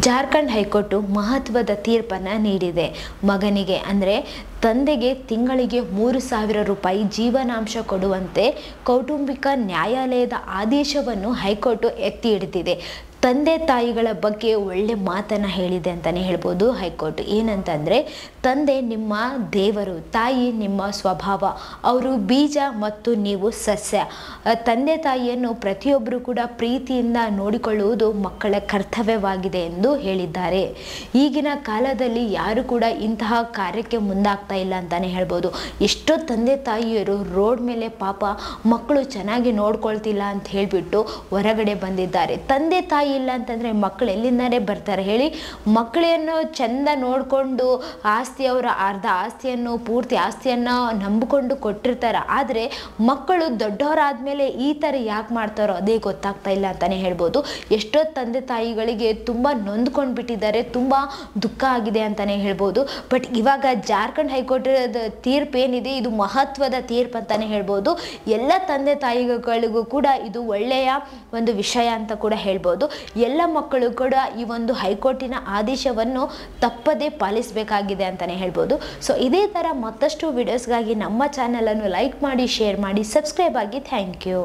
Jharkhand high court ಮಹತ್ವದ ತೀರ್ಪನ್ನು ನೀಡಿದೆ. ಮಗನಿಗೆ ಅಂದರೆ ತಂದೆಗೆ ತಿಂಗಳಿಗೆ 3,000 ರೂಪಾಯಿ ಜೀವನಾಂಶ ಕೊಡುವಂತೆ ಕೌಟುಂಬಿಕ ನ್ಯಾಯಾಲಯದ ಆದೇಶವನ್ನು ಹೈಕೋರ್ಟು ಎತ್ತಿ ಹಿಡಿದಿದೆ. ತಂದೆ ತಾಯಿಗಳ ಬಗ್ಗೆ ಒಳ್ಳೆ ಮಾತನ್ನು ಹೇಳಿದೆ ಅಂತಲೇ ಹೇಳ್ಬೋದು ಹೈಕೋರ್ಟ್. ಏನಂತಂದರೆ, ತಂದೆ ನಿಮ್ಮ ದೇವರು, ತಾಯಿ ನಿಮ್ಮ ಸ್ವಭಾವ, ಅವರು ಬೀಜ ಮತ್ತು ನೀವು ಸಸ್ಯ. ತಂದೆ ತಾಯಿಯನ್ನು ಪ್ರತಿಯೊಬ್ಬರು ಕೂಡ ಪ್ರೀತಿಯಿಂದ ನೋಡಿಕೊಳ್ಳುವುದು ಮಕ್ಕಳ ಕರ್ತವ್ಯವಾಗಿದೆ ಎಂದು ಹೇಳಿದ್ದಾರೆ. ಈಗಿನ ಕಾಲದಲ್ಲಿ ಯಾರು ಕೂಡ ಇಂತಹ ಕಾರ್ಯಕ್ಕೆ ಮುಂದಾಗ್ತಾ ಇಲ್ಲ ಅಂತಲೇ ಹೇಳ್ಬೋದು. ಎಷ್ಟೋ ತಂದೆ ತಾಯಿಯರು ರೋಡ್ ಮೇಲೆ ಪಾಪ ಮಕ್ಕಳು ಚೆನ್ನಾಗಿ ನೋಡ್ಕೊಳ್ತಿಲ್ಲ ಅಂತ ಹೇಳಿಬಿಟ್ಟು ಹೊರಗಡೆ ಬಂದಿದ್ದಾರೆ. ತಂದೆ ತಾಯಿ ಇಲ್ಲ ಅಂತಂದರೆ ಮಕ್ಕಳು ಎಲ್ಲಿಂದಾನೇ ಬರ್ತಾರೆ ಹೇಳಿ? ಮಕ್ಕಳನ್ನು ಚೆಂದ ನೋಡಿಕೊಂಡು ಆಸ್ತಿಯವರ ಅರ್ಧ ಆಸ್ತಿಯನ್ನು ಪೂರ್ತಿ ಆಸ್ತಿಯನ್ನು ನಂಬಿಕೊಂಡು ಕೊಟ್ಟಿರ್ತಾರೆ. ಆದರೆ ಮಕ್ಕಳು ದೊಡ್ಡವರಾದಮೇಲೆ ಈ ಥರ ಯಾಕೆ ಮಾಡ್ತಾರೋ ಅದೇ ಗೊತ್ತಾಗ್ತಾ ಇಲ್ಲ ಅಂತಲೇ ಹೇಳ್ಬೋದು. ಎಷ್ಟೋ ತಂದೆ ತಾಯಿಗಳಿಗೆ ತುಂಬ ನೊಂದ್ಕೊಂಡು ಬಿಟ್ಟಿದ್ದಾರೆ, ತುಂಬ ದುಃಖ ಆಗಿದೆ ಅಂತಲೇ ಹೇಳ್ಬೋದು. ಬಟ್ ಇವಾಗ ಜಾರ್ಖಂಡ್ ಹೈಕೋರ್ಟ್ ತೀರ್ಪು ಏನಿದೆ ಇದು ಮಹತ್ವದ ತೀರ್ಪು ಅಂತಲೇ ಹೇಳ್ಬೋದು. ಎಲ್ಲ ತಂದೆ ತಾಯಿಗಳಿಗೂ ಕೂಡ ಇದು ಒಳ್ಳೆಯ ಒಂದು ವಿಷಯ ಅಂತ ಕೂಡ ಹೇಳ್ಬೋದು. ಎಲ್ಲ ಮಕ್ಕಳು ಕೂಡ ಈ ಒಂದು ಹೈಕೋರ್ಟಿನ ಆದೇಶವನ್ನು ತಪ್ಪದೇ ಪಾಲಿಸಬೇಕಾಗಿದೆ ಅಂತಲೇ ಹೇಳ್ಬೋದು. ಸೊ ಇದೇ ಥರ ಮತ್ತಷ್ಟು ವಿಡಿಯೋಸ್ಗಾಗಿ ನಮ್ಮ ಚಾನಲನ್ನು ಲೈಕ್ ಮಾಡಿ, ಶೇರ್ ಮಾಡಿ, ಸಬ್ಸ್ಕ್ರೈಬ್ ಆಗಿ. Thank you.